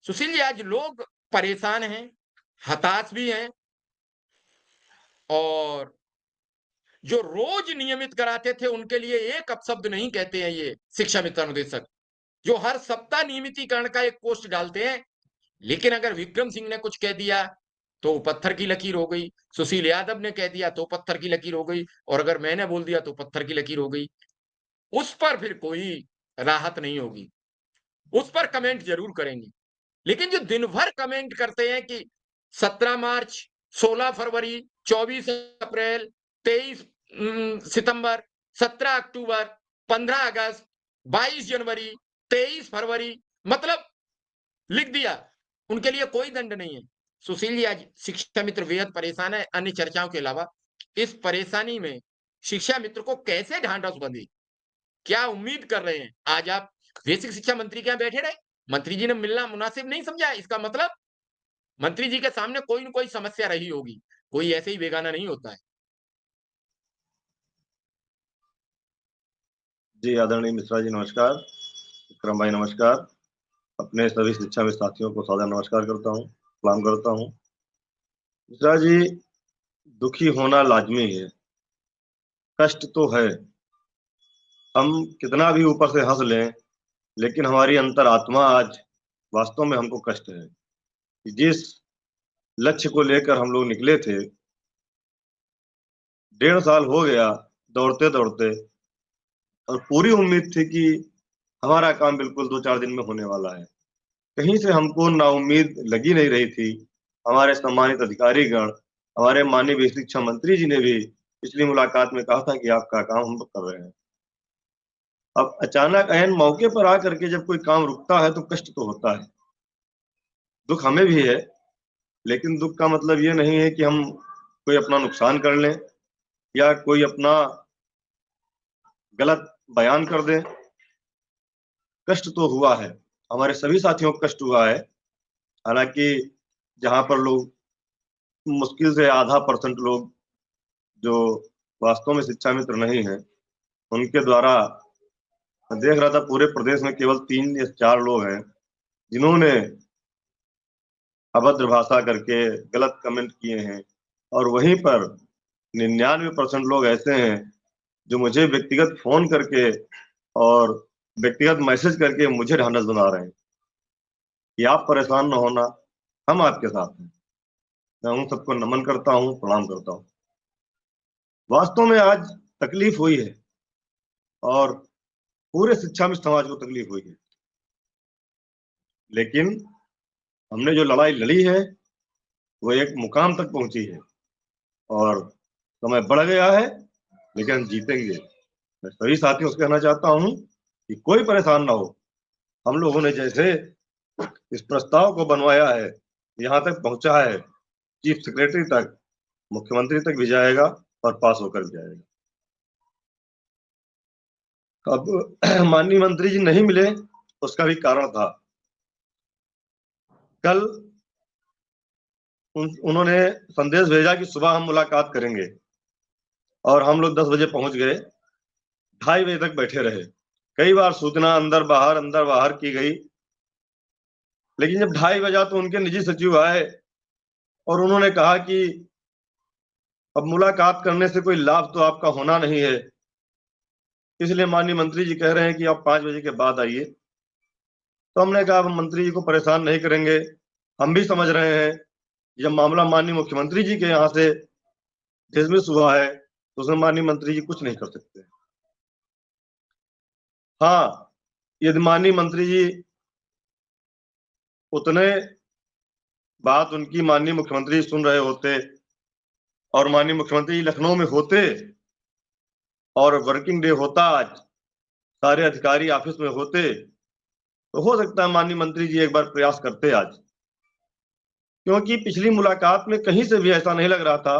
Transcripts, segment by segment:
सुशील जी, आज लोग परेशान हैं, हताश भी हैं और जो रोज नियमित कराते थे उनके लिए एक अपशब्द नहीं कहते हैं ये शिक्षा मित्र अनुदेशक, जो हर सप्ताह नियमितीकरण का एक पोस्ट डालते हैं। लेकिन अगर विक्रम सिंह ने कुछ कह दिया तो वो पत्थर की लकीर हो गई, सुशील यादव ने कह दिया तो पत्थर की लकीर हो गई और अगर मैंने बोल दिया तो पत्थर की लकीर हो गई। उस पर फिर कोई राहत नहीं होगी, उस पर कमेंट जरूर करेंगे। लेकिन जो दिन भर कमेंट करते हैं कि 17 मार्च, 16 फरवरी, 24 अप्रैल, 23 सितंबर, 17 अक्टूबर, 15 अगस्त, 22 जनवरी, 23 फरवरी, मतलब लिख दिया, उनके लिए कोई दंड नहीं है। सुशील जी, आज शिक्षा मित्र बेहद परेशान है अन्य चर्चाओं के अलावा। इस परेशानी में शिक्षा मित्र को कैसे ढांढस बंधी, क्या उम्मीद कर रहे हैं? आज आप बेसिक शिक्षा मंत्री के यहाँ बैठे रहे, मंत्री जी ने मिलना मुनासिब नहीं समझा, इसका मतलब मंत्री जी के सामने कोई न कोई समस्या रही होगी, कोई ऐसे ही बेगाना नहीं होता है। जी, आदरणीय मिश्रा जी नमस्कार। विक्रम भाई नमस्कार। अपने सभी शिक्षाविद साथियों को सादर नमस्कार करता हूँ, सलाम करता हूँ। मिश्रा जी, दुखी होना लाज़मी है, कष्ट तो है। हम कितना भी ऊपर से हँस लें, लेकिन हमारी अंतरात्मा आज वास्तव में हमको कष्ट है कि जिस लक्ष्य को लेकर हम लोग निकले थे, 1.5 साल हो गया दौड़ते-दौड़ते और पूरी उम्मीद थी कि हमारा काम बिल्कुल 2-4 दिन में होने वाला है। कहीं से हमको नाउम्मीद लगी नहीं रही थी। हमारे सम्मानित अधिकारीगण, हमारे माननीय वित्त शिक्षा मंत्री जी ने भी पिछली मुलाकात में कहा था कि आपका काम हम लोग कर रहे हैं। अब अचानक ऐन मौके पर आकर के जब कोई काम रुकता है तो कष्ट तो होता है। दुःख हमें भी है, लेकिन दुःख का मतलब ये नहीं है कि हम कोई अपना नुकसान कर लें या कोई अपना गलत बयान कर दें। कष्ट तो हुआ है, हमारे सभी साथियों को कष्ट हुआ है। हालाँकि जहाँ पर लोग मुश्किल से आधा % लोग जो वास्तव में शिक्षा मित्र नहीं हैं, उनके द्वारा मैं देख रहा था पूरे प्रदेश में केवल 3 या 4 लोग हैं, जिन्होंने अभद्र भाषा करके गलत कमेंट किए हैं और वहीं पर 99% लोग ऐसे हैं, जो मुझे व्यक्तिगत फ़ोन करके और व्यक्तिगत मैसेज करके मुझे ढांढस बना रहे हैं, कि आप परेशान ना होना, हम आपके साथ हैं। मैं उन सबको नमन करता हूँ, प्रणाम करता हूँ। वास्तव में आज तकलीफ़ हुई है और पूरे शिक्षा में समाज को तकलीफ़ हुई है। लेकिन हमने जो लड़ाई लड़ी है, वो एक मुकाम तक पहुँची है और समय बढ़ गया है, लेकिन हम जीतेंगे। मैं सभी साथियों से कहना चाहता हूँ कि कोई परेशान ना हो। हम लोगों ने जैसे इस प्रस्ताव को बनवाया है, यहाँ तक पहुँचा है, चीफ सेक्रेटरी तक, मुख्यमंत्री तक भी जाएगा और पास होकर भी जाएगा। अब माननीय मंत्री जी नहीं मिले, उसका भी कारण था। कल उन्होंने संदेश भेजा कि सुबह हम मुलाकात करेंगे और हम लोग 10 बजे पहुँच गए, 2:30 बजे तक बैठे रहे। कई बार सूचना अंदर बाहर की गई, लेकिन जब 2:30 बजा तो उनके निजी सचिव आए और उन्होंने कहा कि अब मुलाकात करने से कोई लाभ तो आपका होना नहीं है, इसलिए माननीय मंत्री जी कह रहे हैं कि आप 5 बजे के बाद आइए। तो हमने कहा अब मंत्री जी को परेशान नहीं करेंगे, हम भी समझ रहे हैं, जब मामला माननीय मुख्यमंत्री जी के यहाँ से डिसमिस हुआ है, तो उसमें माननीय मंत्री जी कुछ नहीं कर सकते। हाँ, यदि माननीय मंत्री जी उतने बात उनकी माननीय मुख्यमंत्री सुन रहे होते और माननीय मुख्यमंत्री लखनऊ में होते और वर्किंग डे होता आज, सारे अधिकारी ऑफिस में होते, तो हो सकता है माननीय मंत्री जी एक बार प्रयास करते आज। क्योंकि पिछली मुलाकात में कहीं से भी ऐसा नहीं लग रहा था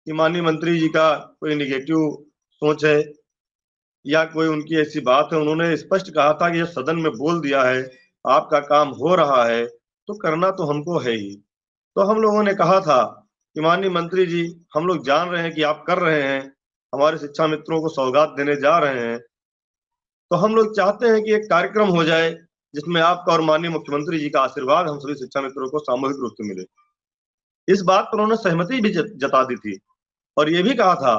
कि माननीय मंत्री जी का कोई नेगेटिव सोच है या कोई उनकी ऐसी बात है। उन्होंने स्पष्ट कहा था कि जब सदन में बोल दिया है, आपका काम हो रहा है, तो करना तो हमको है ही। तो हम लोगों ने कहा था कि माननीय मंत्री जी, हम लोग जान रहे हैं कि आप कर रहे हैं, हमारे शिक्षा मित्रों को सौगात देने जा रहे हैं, तो हम लोग चाहते हैं कि एक कार्यक्रम हो जाए जिसमें आपका और माननीय मुख्यमंत्री जी का आशीर्वाद हम सभी शिक्षा मित्रों को सामूहिक रूप से मिले। इस बात पर उन्होंने सहमति भी जता दी थी और ये भी कहा था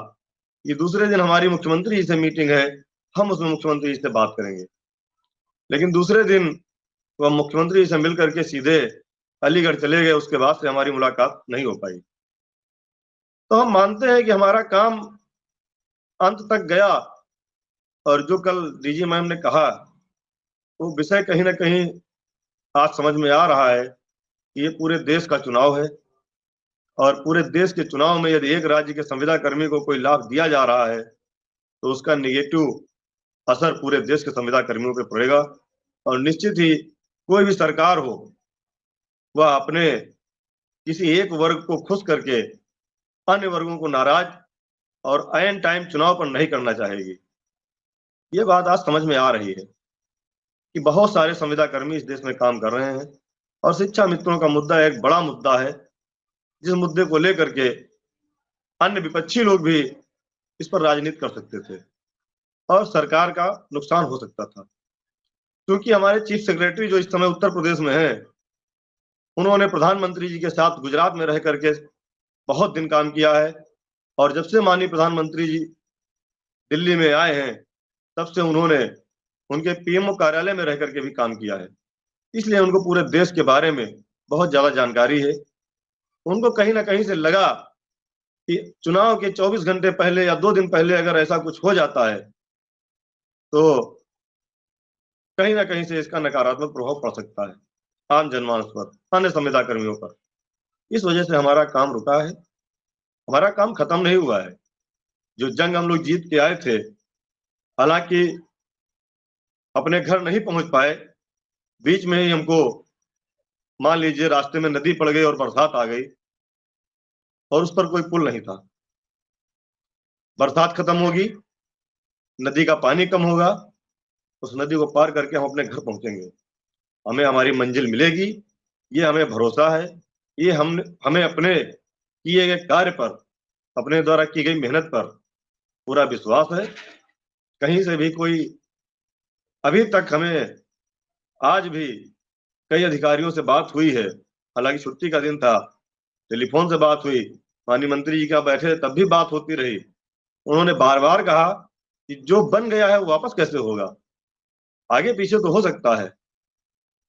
कि दूसरे दिन हमारी मुख्यमंत्री जी से मीटिंग है, हम उसमें मुख्यमंत्री जी से बात करेंगे। लेकिन दूसरे दिन वह मुख्यमंत्री जी से मिल करके सीधे अलीगढ़ चले गए, उसके बाद से हमारी मुलाकात नहीं हो पाई। तो हम मानते हैं कि हमारा काम अंत तक गया और जो कल डीजी मैम ने कहा वो विषय कहीं ना कहीं आज समझ में आ रहा है कि ये पूरे देश का चुनाव है और पूरे देश के चुनाव में यदि एक राज्य के संविदा कर्मी को कोई लाभ दिया जा रहा है तो उसका निगेटिव असर पूरे देश के संविदा कर्मियों पर पड़ेगा और निश्चित ही कोई भी सरकार हो वह अपने किसी एक वर्ग को खुश करके अन्य वर्गों को नाराज और ऐन टाइम चुनाव पर नहीं करना चाहेगी। ये बात आज समझ में आ रही है कि बहुत सारे संविदा कर्मी इस देश में काम कर रहे हैं और शिक्षा मित्रों का मुद्दा एक बड़ा मुद्दा है जिस मुद्दे को लेकर के अन्य विपक्षी लोग भी इस पर राजनीति कर सकते थे और सरकार का नुकसान हो सकता था। क्योंकि हमारे चीफ सेक्रेटरी जो इस समय उत्तर प्रदेश में है, उन्होंने प्रधानमंत्री जी के साथ गुजरात में रह करके बहुत दिन काम किया है और जब से माननीय प्रधानमंत्री जी दिल्ली में आए हैं तब से उन्होंने उनके पीएमओ कार्यालय में रह करके भी काम किया है, इसलिए उनको पूरे देश के बारे में बहुत ज्यादा जानकारी है। उनको कहीं ना कहीं से लगा कि चुनाव के 24 घंटे पहले या 2 दिन पहले अगर ऐसा कुछ हो जाता है तो कहीं ना कहीं से इसका नकारात्मक प्रभाव पड़ सकता है आम जनमानस पर, अन्य संविदा कर्मियों पर। इस वजह से हमारा काम रुका है, हमारा काम खत्म नहीं हुआ है। जो जंग हम लोग जीत के आए थे, हालांकि अपने घर नहीं पहुंच पाए, बीच में ही हमको मान लीजिए रास्ते में नदी पड़ गई और बरसात आ गई और उस पर कोई पुल नहीं था। बरसात खत्म होगी, नदी का पानी कम होगा, उस नदी को पार करके हम अपने घर पहुंचेंगे, हमें हमारी मंजिल मिलेगी, ये हमें भरोसा है। ये हमें अपने किए गए कार्य पर, अपने द्वारा की गई मेहनत पर पूरा विश्वास है। कहीं से भी कोई अभी तक हमें आज भी कई अधिकारियों से बात हुई है, हालांकि छुट्टी का दिन था, टेलीफोन से बात हुई, माननीय मंत्री जी का बैठे तब भी बात होती रही। उन्होंने बार बार कहा कि जो बन गया है वो वापस कैसे होगा, आगे पीछे तो हो सकता है,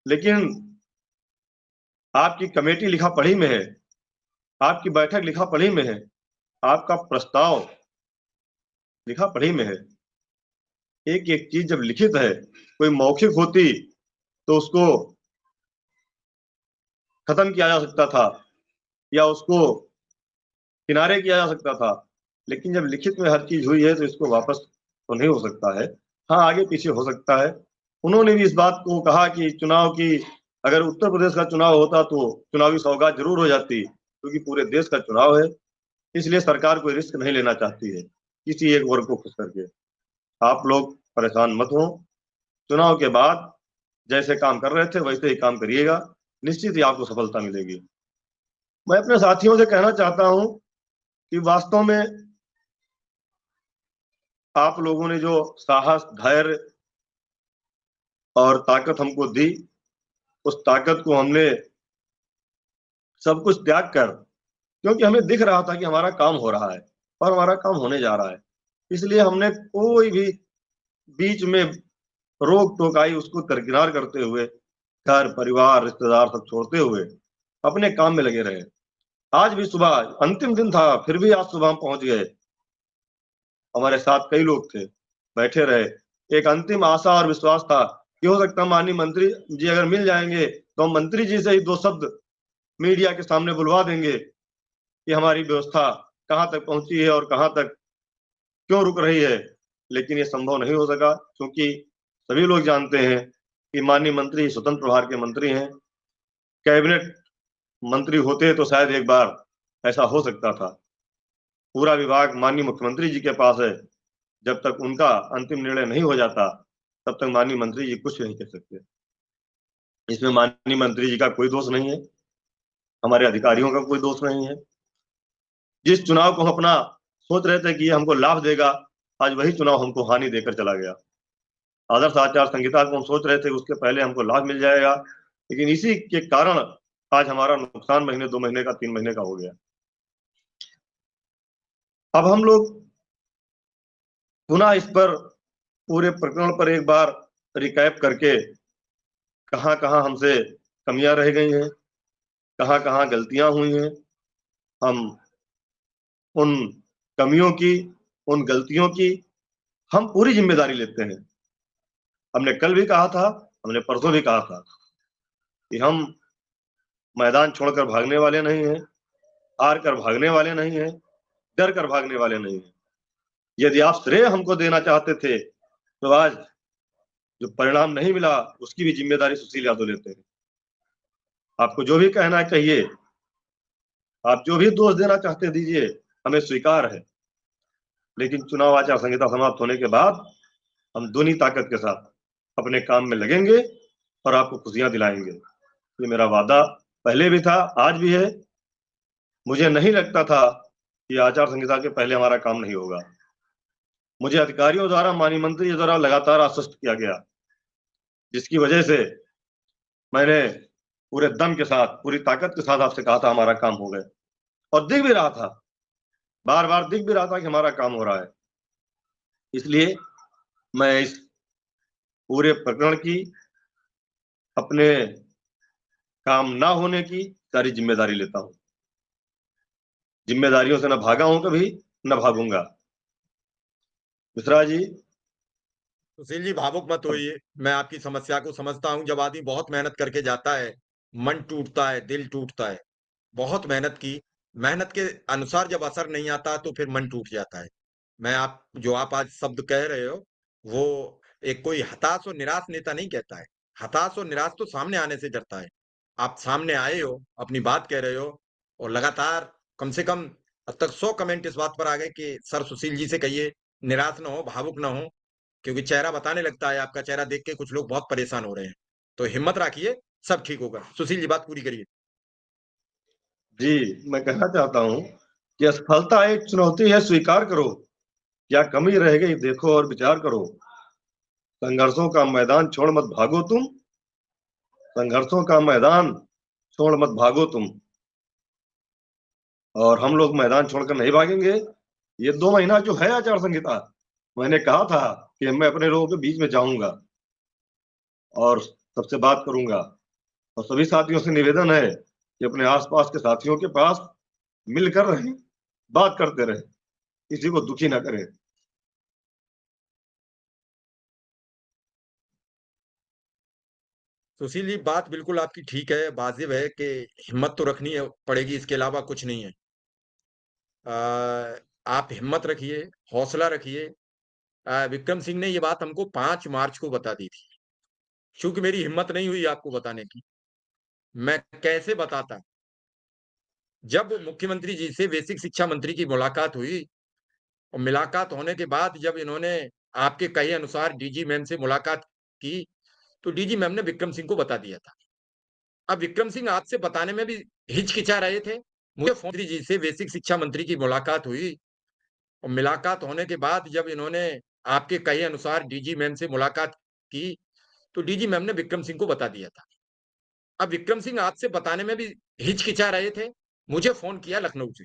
लेकिन आपकी कमेटी लिखा पढ़ी में है, आपकी बैठक लिखा पढ़ी में है, आपका प्रस्ताव लिखा पढ़ी में है। एक एक चीज जब लिखित है, कोई मौखिक होती तो उसको खत्म किया जा सकता था या उसको किनारे किया जा सकता था, लेकिन जब लिखित में हर चीज हुई है तो इसको वापस तो नहीं हो सकता है। हाँ, आगे पीछे हो सकता है। उन्होंने भी इस बात को कहा कि चुनाव की, अगर उत्तर प्रदेश का चुनाव होता तो चुनावी सौगात जरूर हो जाती, क्योंकि पूरे देश का चुनाव है, इसलिए सरकार कोई रिस्क नहीं लेना चाहती है किसी एक वर्ग को खुश करके। आप लोग परेशान मत हो, चुनाव के बाद जैसे काम कर रहे थे वैसे ही काम करिएगा, निश्चित ही आपको सफलता मिलेगी। मैं अपने साथियों से कहना चाहता हूं कि वास्तव में आप लोगों ने जो साहस, धैर्य और ताकत हमको दी, उस ताकत को हमने सब कुछ त्याग कर, क्योंकि हमें दिख रहा था कि हमारा काम हो रहा है और हमारा काम होने जा रहा है, इसलिए हमने कोई भी बीच में रोक टोक आई उसको दरकिनार करते हुए घर परिवार रिश्तेदार सब छोड़ते हुए अपने काम में लगे रहे। आज भी सुबह अंतिम दिन था, फिर भी आज सुबह हम पहुंच गए, हमारे साथ कई लोग थे, बैठे रहे। एक अंतिम आशा और विश्वास था कि हो सकता माननीय मंत्री जी अगर मिल जाएंगे तो हम मंत्री जी से ही 2 शब्द मीडिया के सामने बुलवा देंगे कि हमारी व्यवस्था कहाँ तक पहुंची है और कहाँ तक क्यों रुक रही है। लेकिन ये संभव नहीं हो सका, क्योंकि सभी लोग जानते हैं कि माननीय मंत्री स्वतंत्र प्रभार के मंत्री हैं। कैबिनेट मंत्री होते तो शायद एक बार ऐसा हो सकता था। पूरा विभाग माननीय मुख्यमंत्री जी के पास है, जब तक उनका अंतिम निर्णय नहीं हो जाता तब तक माननीय मंत्री जी कुछ नहीं कह सकते। इसमें माननीय मंत्री जी का कोई दोष नहीं है, हमारे अधिकारियों का कोई दोष नहीं है। जिस चुनाव को हम अपना सोच रहे थे कि ये हमको लाभ देगा, आज वही चुनाव हमको हानि देकर चला गया। आदर्श आचार संहिता को हम सोच रहे थे उसके पहले हमको लाभ मिल जाएगा, लेकिन इसी के कारण आज हमारा नुकसान महीने 2 महीने का 3 महीने का हो गया। अब हम लोग पुनः इस पर पूरे प्रकरण पर एक बार रिकैप करके कहाँ कहाँ हमसे कमियां रह गई हैं, कहाँ कहाँ गलतियां हुई हैं, हम उन कमियों की, उन गलतियों की हम पूरी जिम्मेदारी लेते हैं। हमने कल भी कहा था, हमने परसों भी कहा था कि हम मैदान छोड़कर भागने वाले नहीं हैं, हार कर भागने वाले नहीं हैं, डर कर भागने वाले नहीं हैं। यदि आप श्रेय हमको देना चाहते थे तो आज जो परिणाम नहीं मिला उसकी भी जिम्मेदारी सुशील यादव लेते हैं। आपको जो भी कहना है कहिए, आप जो भी दोष देना चाहते हैं दीजिए, हमें स्वीकार है। लेकिन चुनाव आचार संहिता समाप्त होने के बाद हम दूनी ताकत के साथ अपने काम में लगेंगे और आपको खुशियां दिलाएंगे। ये मेरा वादा पहले भी था, आज भी है। मुझे नहीं लगता था कि आचार संहिता के पहले हमारा काम नहीं होगा। मुझे अधिकारियों द्वारा, माननीय मंत्री द्वारा लगातार आश्वस्त किया गया, जिसकी वजह से मैंने पूरे दम के साथ, पूरी ताकत के साथ आपसे कहा था हमारा काम हो गए, और दिख भी रहा था, बार बार दिख भी रहा था कि हमारा काम हो रहा है। इसलिए मैं इस पूरे प्रकरण की, अपने काम ना होने की सारी जिम्मेदारी लेता हूं। जिम्मेदारियों से न भागा हूं कभी, न भागूंगा। मिश्रा जी। सुशील जी, भावुक मत होइए। मैं आपकी समस्या को समझता हूँ। जब आदमी बहुत मेहनत करके जाता है, मन टूटता है, दिल टूटता है। बहुत मेहनत की, मेहनत के अनुसार जब असर नहीं आता तो फिर मन टूट जाता है। मैं आप जो आप आज शब्द कह रहे हो, वो एक कोई हताश और निराश नेता नहीं कहता है। हताश और निराश तो सामने आने से डरता है। आप सामने आए हो, अपनी बात कह रहे हो, और लगातार कम से कम अब तक 100 कमेंट इस बात पर आ गए कि सर सुशील जी से कहिए निराश ना हो, भावुक ना हो, क्योंकि चेहरा बताने लगता है। आपका चेहरा देख के कुछ लोग बहुत परेशान हो रहे हैं। तो हिम्मत रखिए, सब ठीक होगा। सुशील जी, बात पूरी करिए। जी, मैं कहना चाहता हूं कि असफलता एक चुनौती है, स्वीकार करो। क्या कमी रह गई देखो और विचार करो। संघर्षों का मैदान छोड़ मत भागो तुम, संघर्षों का मैदान छोड़ मत भागो तुम। और हम लोग मैदान छोड़कर नहीं भागेंगे। ये 2 महीना जो है आचार संहिता, मैंने कहा था कि मैं अपने लोगों के बीच में जाऊंगा और सबसे बात करूंगा, और सभी साथियों से निवेदन है कि अपने आसपास के साथियों के पास मिलकर रहें, बात करते रहें, किसी को दुखी ना करें। सुशील जी, बात बिल्कुल आपकी ठीक है, वाजिब है कि हिम्मत तो रखनी है पड़ेगी, इसके अलावा कुछ नहीं है। आप हिम्मत रखिए, हौसला रखिए। विक्रम सिंह ने ये बात हमको 5 मार्च को बता दी थी। चूंकि मेरी हिम्मत नहीं हुई आपको बताने की, मैं कैसे बताता। जब मुख्यमंत्री जी से बेसिक शिक्षा मंत्री की मुलाकात हुई, और मुलाकात होने के बाद जब इन्होंने आपके कहे अनुसार डीजी मैम से मुलाकात की, तो डीजी मैम ने विक्रम सिंह को बता दिया था। अब विक्रम सिंह आपसे बताने में भी हिचकिचा रहे थे। मुझे मंत्री जी से बेसिक शिक्षा मंत्री की मुलाकात हुई, और मुलाकात होने के बाद जब इन्होंने आपके कहे अनुसार डीजी मैम से मुलाकात की, तो डीजी मैम ने विक्रम सिंह को बता दिया था। अब विक्रम सिंह आपसे बताने में भी हिचकिचा रहे थे। मुझे फोन किया लखनऊ से।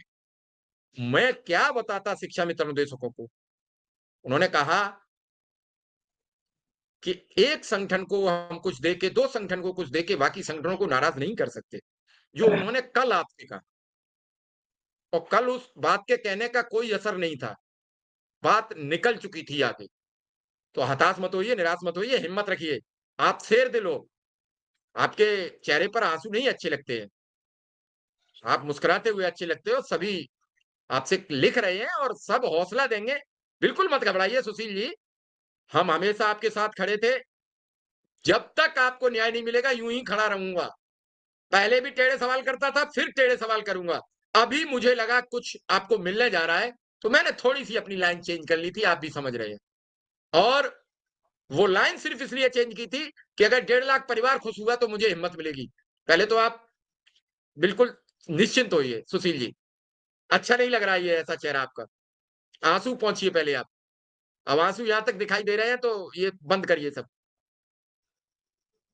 मैं क्या बताता शिक्षा मित्र अनुदेशकों को। उन्होंने कहा कि एक संगठन को हम कुछ दे के, 2 संगठन को कुछ दे के बाकी संगठनों को नाराज नहीं कर सकते। जो उन्होंने कल आपसे कहा, और कल उस बात के कहने का कोई असर नहीं था। बात निकल चुकी थी आगे। तो हताश मत होइए, निराश मत होइए, हिम्मत रखिए। आप शेर दिल हो। आपके चेहरे पर आंसू नहीं अच्छे लगते हैं। आप मुस्कुराते हुए अच्छे लगते हो। सभी आपसे लिख रहे हैं और सब हौसला देंगे। बिल्कुल मत घबराइए सुशील जी। हम हमेशा आपके साथ खड़े थे। जब तक आपको न्याय नहीं मिलेगा यूं ही खड़ा रहूंगा। पहले भी टेढ़े सवाल करता था, फिर टेढ़े सवाल करूंगा। अभी मुझे लगा कुछ आपको मिलने जा रहा है, तो मैंने थोड़ी सी अपनी लाइन चेंज कर ली थी, आप भी समझ रहे हैं। और वो लाइन सिर्फ इसलिए चेंज की थी कि अगर 1.5 लाख परिवार खुश हुआ तो मुझे हिम्मत मिलेगी। पहले तो आप बिल्कुल निश्चिंत होइए सुशील जी। अच्छा नहीं लग रहा है ये ऐसा चेहरा आपका। आंसू पहुंचिए पहले आप। अब आंसू यहां तक दिखाई दे रहे हैं तो ये बंद करिए सब।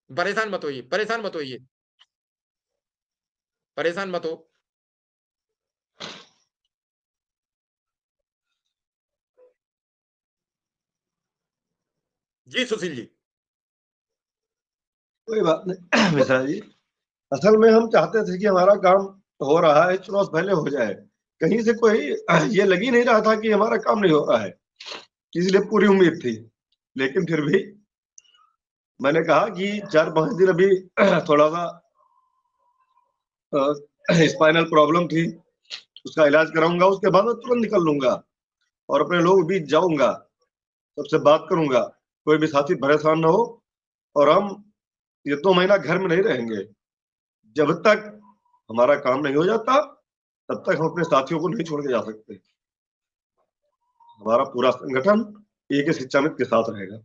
परेशान मत होइए, परेशान मत होइए, परेशान मत हो। जी सुशील जी। कोई बात नहीं मिश्रा जी। असल में हम चाहते थे कि हमारा काम हो रहा है, चलो पहले हो जाए। कहीं से कोई ये लग ही नहीं रहा था कि हमारा काम नहीं हो रहा है, इसलिए पूरी उम्मीद थी। लेकिन फिर भी मैंने कहा कि 4-5 दिन अभी थोड़ा सा स्पाइनल प्रॉब्लम थी, उसका इलाज कराऊंगा, उसके बाद मैं तुरंत निकल लूंगा और अपने लोग बीच जाऊंगा, सबसे बात करूंगा, कोई भी साथी परेशान ना हो। और हम ये 2 महीना घर में नहीं रहेंगे। जब तक हमारा काम नहीं हो जाता तब तक हम अपने साथियों को नहीं छोड़ के जा सकते। हमारा पूरा संगठन एक ही शिक्षा मित्र के साथ रहेगा।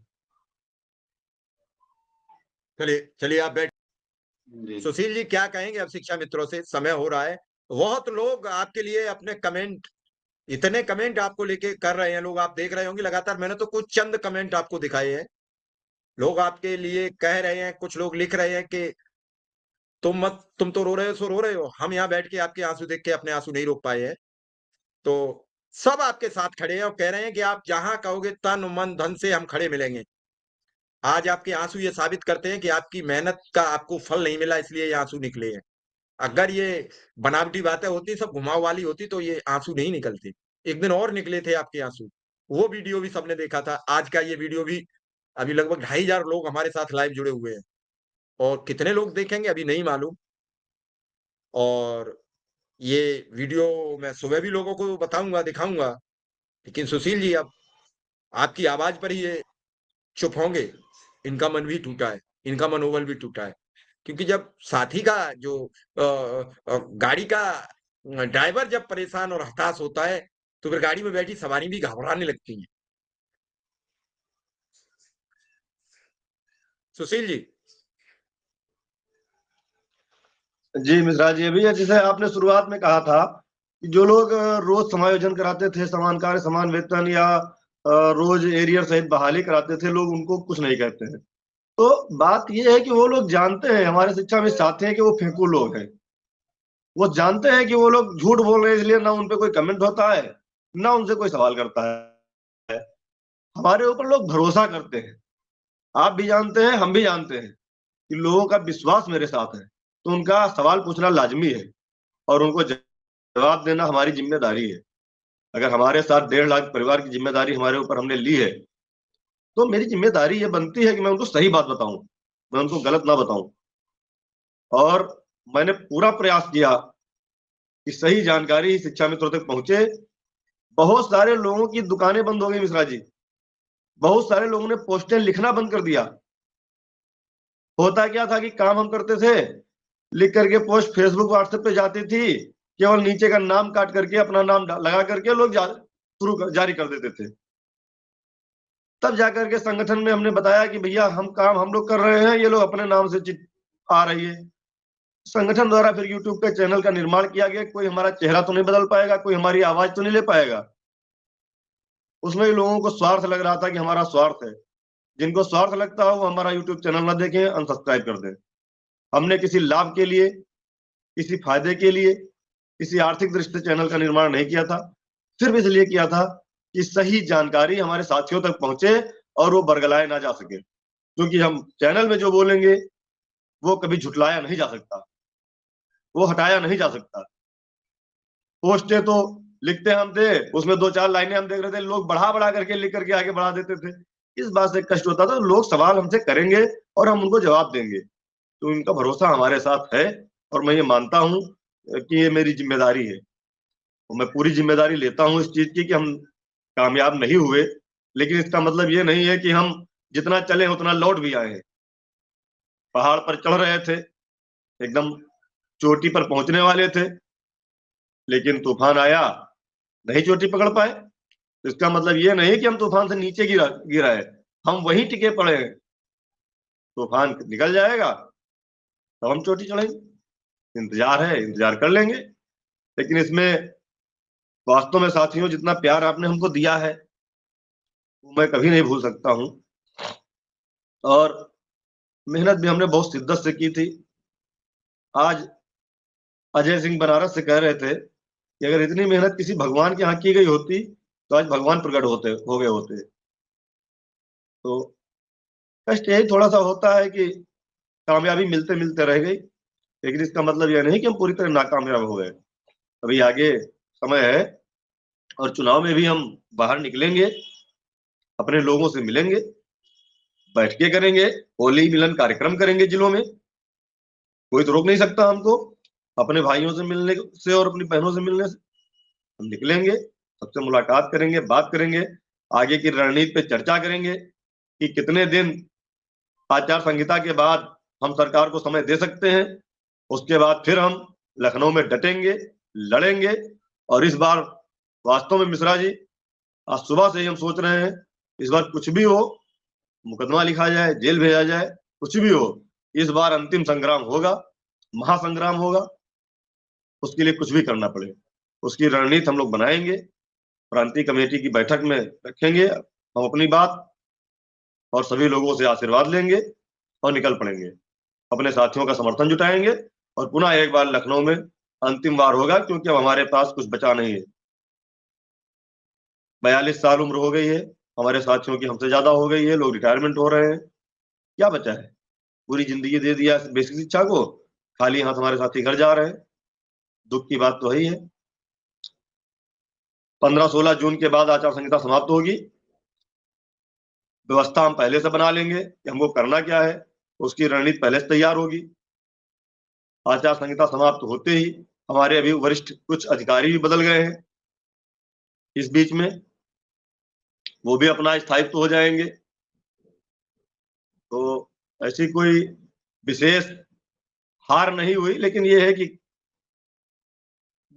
चलिए चलिए आप बैठ। जी। सुशील जी क्या कहेंगे अब शिक्षा मित्रों से? समय हो रहा है। बहुत लोग आपके लिए अपने कमेंट, इतने कमेंट आपको लेके कर रहे हैं लोग, आप देख रहे होंगे लगातार। मैंने तो कुछ चंद कमेंट आपको दिखाए हैं। लोग आपके लिए कह रहे हैं, कुछ लोग लिख रहे हैं कि तुम तो रो रहे हो, सो रो रहे हो, हम यहाँ बैठ के आपके आंसू देख के अपने आंसू नहीं रोक पाए हैं। तो सब आपके साथ खड़े हैं और कह रहे हैं कि आप जहां कहोगे तन मन धन से हम खड़े मिलेंगे। आज आपके आंसू ये साबित करते हैं कि आपकी मेहनत का आपको फल नहीं मिला, इसलिए ये आंसू निकले हैं। अगर ये बनावटी बातें होती, सब घुमाव वाली होती, तो ये आंसू नहीं निकलते। एक दिन और निकले थे आपके आंसू। वो वीडियो भी सबने देखा था। आज का ये वीडियो भी, अभी लगभग 2,500 लोग हमारे साथ लाइव जुड़े हुए हैं और कितने लोग देखेंगे अभी नहीं मालूम। और ये वीडियो मैं सुबह भी लोगों को बताऊंगा, दिखाऊंगा। लेकिन सुशील जी अब आपकी आवाज पर ही ये चुप होंगे। इनका मन भी टूटा है, इनका मनोबल भी टूटा है। क्योंकि जब साथी का जो गाड़ी का ड्राइवर जब परेशान और हताश होता है, तो फिर गाड़ी में बैठी सवारी भी घबराने लगती है। सुशील जी। जी मिश्रा जी, अभी जैसे आपने शुरुआत में कहा था कि जो लोग रोज समायोजन कराते थे, समान कार्य समान वेतन, या रोज एरियर सहित बहाली कराते थे, लोग उनको कुछ नहीं कहते हैं। तो बात ये है कि वो लोग जानते हैं, हमारे शिक्षा में साथी हैं, कि वो फेंकू लोग हैं। वो जानते हैं कि वो लोग झूठ बोल रहे हैं, इसलिए ना उन पे कोई कमेंट होता है, ना उनसे कोई सवाल करता है। हमारे ऊपर लोग भरोसा करते हैं। आप भी जानते हैं, हम भी जानते हैं कि लोगों का विश्वास मेरे साथ है, तो उनका सवाल पूछना लाजमी है और उनको जवाब देना हमारी जिम्मेदारी है। अगर हमारे साथ 1.5 लाख परिवार की जिम्मेदारी हमारे ऊपर हमने ली है, तो मेरी जिम्मेदारी ये बनती है कि मैं उनको सही बात बताऊं, मैं उनको गलत ना बताऊं। और मैंने पूरा प्रयास किया कि सही जानकारी शिक्षा मित्रों तक पहुंचे। बहुत सारे लोगों की दुकानें बंद हो गई मिश्रा जी। बहुत सारे लोगों ने पोस्टें लिखना बंद कर दिया। होता क्या था कि काम हम करते थे, लिख करके पोस्ट फेसबुक व्हाट्सएप पे जाती थी, केवल नीचे का नाम काट करके अपना नाम लगा करके लोग जारी कर देते थे। तब जाकर के संगठन में हमने बताया कि भैया हम काम हम लोग कर रहे हैं, ये लोग अपने नाम से आ रही है। संगठन द्वारा फिर यूट्यूब पे चैनल का निर्माण किया गया। कोई हमारा चेहरा तो नहीं बदल पाएगा, कोई हमारी आवाज तो नहीं ले पाएगा। उसमें भी लोगों को स्वार्थ लग रहा था कि हमारा स्वार्थ है। जिनको स्वार्थ लगता हो वो हमारा यूट्यूब चैनल ना देखें, अनसब्सक्राइब कर दें। हमने किसी लाभ के लिए, किसी फायदे के लिए, किसी आर्थिक दृष्टि से चैनल का निर्माण नहीं किया था। सिर्फ इसलिए किया था कि सही जानकारी हमारे साथियों तक पहुंचे और वो बरगलाए ना जा सके। क्योंकि हम चैनल में जो बोलेंगे वो कभी झुटलाया नहीं जा सकता, वो हटाया नहीं जा सकता। पोस्टे तो लिखते हम थे, उसमें 2-4 लाइनें हम देख रहे थे, लोग बढ़ा बढ़ा करके लिख करके आगे बढ़ा देते थे। इस बात से कष्ट होता था। लोग सवाल हमसे करेंगे और हम उनको जवाब देंगे, तो इनका भरोसा हमारे साथ है। और मैं ये मानता हूं कि ये मेरी जिम्मेदारी है और मैं पूरी जिम्मेदारी लेता हूं इस चीज की कि हम कामयाब नहीं हुए। लेकिन इसका मतलब ये नहीं है कि हम जितना चले उतना लौट भी आए हैं। पहाड़ पर चढ़ रहे थे, एकदम चोटी पर पहुंचने वाले थे, लेकिन तूफान आया, नहीं चोटी पकड़ पाए। इसका मतलब ये नहीं कि हम तूफान से नीचे गिरा है, हम वहीं टिके पड़े हैं। तूफान निकल जाएगा तो हम चोटी चढ़ेंगे। इंतजार है, इंतजार कर लेंगे। लेकिन इसमें वास्तव में साथियों जितना प्यार आपने हमको दिया है, वो मैं कभी नहीं भूल सकता हूँ। और मेहनत भी हमने बहुत शिद्दत से की थी। आज अजय सिंह बनारस से कह रहे थे कि अगर इतनी मेहनत किसी भगवान के यहाँ की गई होती तो आज भगवान प्रकट हो गए होते। तो कष्ट यही थोड़ा सा होता है कि कामयाबी मिलते मिलते रह गई, लेकिन इसका मतलब यह नहीं कि हम पूरी तरह नाकामयाब हो गए। अभी आगे समय है और चुनाव में भी हम बाहर निकलेंगे, अपने लोगों से मिलेंगे, बैठकें करेंगे, होली मिलन कार्यक्रम करेंगे जिलों में। कोई तो रोक नहीं सकता हमको अपने भाइयों से मिलने से और अपनी बहनों से मिलने से। हम निकलेंगे, सबसे मुलाकात करेंगे, बात करेंगे, आगे की रणनीति पे चर्चा करेंगे कि कितने दिन आचार संहिता के बाद हम सरकार को समय दे सकते हैं। उसके बाद फिर हम लखनऊ में डटेंगे, लड़ेंगे। और इस बार वास्तव में मिश्रा जी, आज सुबह से ही हम सोच रहे हैं, इस बार कुछ भी हो, मुकदमा लिखा जाए, जेल भेजा जाए, कुछ भी हो, इस बार अंतिम संग्राम होगा, महासंग्राम होगा। उसके लिए कुछ भी करना पड़े, उसकी रणनीति हम लोग बनाएंगे, प्रांतीय कमेटी की बैठक में रखेंगे हम अपनी बात, और सभी लोगों से आशीर्वाद लेंगे और निकल पड़ेंगे, अपने साथियों का समर्थन जुटाएंगे और पुनः एक बार लखनऊ में अंतिम बार होगा, क्योंकि अब हमारे पास कुछ बचा नहीं है। 42 साल उम्र हो गई है, हमारे साथियों की हमसे ज्यादा हो गई है, लोग रिटायरमेंट हो रहे हैं। क्या बचा है? पूरी जिंदगी दे दिया बेसिक शिक्षा को, खाली हाथ हमारे साथी घर जा रहे हैं। दुख की बात तो वही है। 15-16 जून के बाद आचार संहिता समाप्त होगी। व्यवस्था हम पहले से बना लेंगे कि हमको करना क्या है, उसकी रणनीति पहले से तैयार होगी। आचार संहिता समाप्त होते ही हमारे अभी वरिष्ठ कुछ अधिकारी भी बदल गए हैं इस बीच में, वो भी अपना स्थायित्व हो जाएंगे। तो ऐसी कोई विशेष हार नहीं हुई, लेकिन ये है कि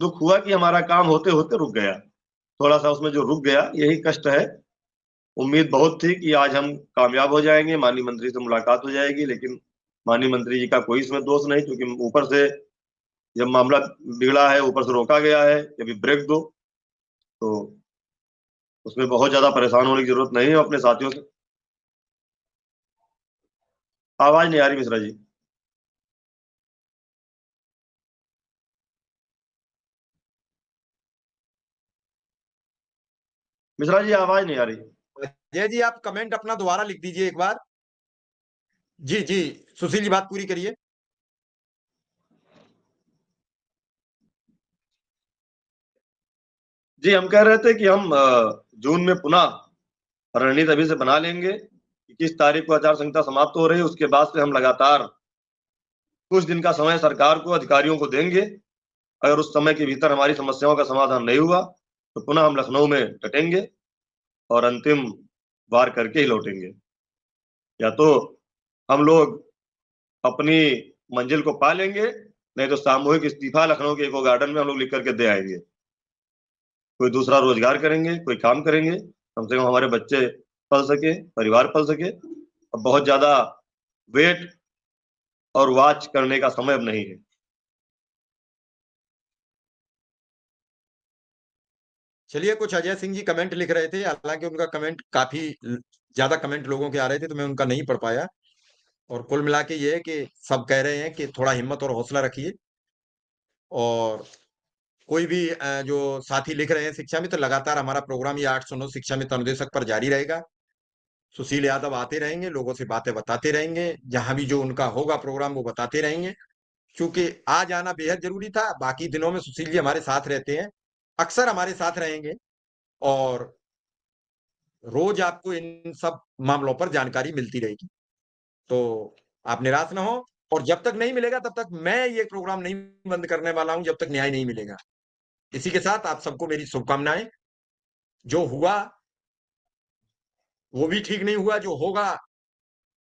दुख हुआ कि हमारा काम होते होते रुक गया। थोड़ा सा उसमें जो रुक गया, यही कष्ट है। उम्मीद बहुत थी कि आज हम कामयाब हो जाएंगे, माननीय मंत्री से मुलाकात हो जाएगी, लेकिन माननीय मंत्री जी का कोई इसमें दोष नहीं, क्योंकि ऊपर से जब मामला बिगड़ा है, ऊपर से रोका गया है कि अभी ब्रेक दो, तो उसमें बहुत ज्यादा परेशान होने की जरूरत नहीं है अपने साथियों से। आवाज नहीं आ रही मिश्रा जी। मिश्रा जी आवाज नहीं आ रही। अजय जी, आप कमेंट अपना दोबारा लिख दीजिए एक बार। जी जी, सुशील जी बात पूरी करिए। जी, हम कह रहे थे कि हम जून में पुनः रणनीति अभी से बना लेंगे कि किस तारीख को आचार संहिता समाप्त हो रही है। उसके बाद से हम लगातार कुछ दिन का समय सरकार को, अधिकारियों को देंगे। अगर उस समय के भीतर हमारी समस्याओं का समाधान नहीं हुआ तो पुनः हम लखनऊ में डटेंगे और अंतिम वार करके ही लौटेंगे। या तो हम लोग अपनी मंजिल को पा लेंगे, नहीं तो सामूहिक इस्तीफा लखनऊ के इको गार्डन में हम लोग लिख करके दे आएंगे। कोई दूसरा रोजगार करेंगे, कोई काम करेंगे, कम से कम हमारे बच्चे पल सके, परिवार पल सके। अब बहुत ज्यादा वेट और वॉच करने का समय अब नहीं है। चलिए, कुछ अजय सिंह जी कमेंट लिख रहे थे, हालांकि उनका कमेंट काफी ज्यादा कमेंट लोगों के आ रहे थे, तो मैं उनका नहीं पढ़ पाया। और कुल मिला के ये है कि सब कह रहे हैं कि थोड़ा हिम्मत और हौसला रखिए। और कोई भी जो साथी लिख रहे हैं शिक्षा में, तो लगातार हमारा प्रोग्राम ये 809 शिक्षा मित्र अनुदेशक पर जारी रहेगा। सुशील यादव आते रहेंगे, लोगों से बातें बताते रहेंगे, जहां भी जो उनका होगा प्रोग्राम वो बताते रहेंगे। क्योंकि आज आना बेहद जरूरी था। बाकी दिनों में सुशील जी हमारे साथ रहते हैं, अक्सर हमारे साथ रहेंगे, और रोज आपको इन सब मामलों पर जानकारी मिलती रहेगी। तो आप निराश ना हो, और जब तक नहीं मिलेगा तब तक मैं ये प्रोग्राम नहीं बंद करने वाला हूं, जब तक न्याय नहीं मिलेगा। इसी के साथ आप सबको मेरी शुभकामनाएं। जो हुआ वो भी ठीक नहीं हुआ, जो होगा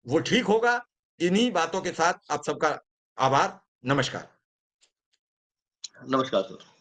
वो ठीक होगा। इन्हीं बातों के साथ आप सबका आभार। नमस्कार। नमस्कार सर।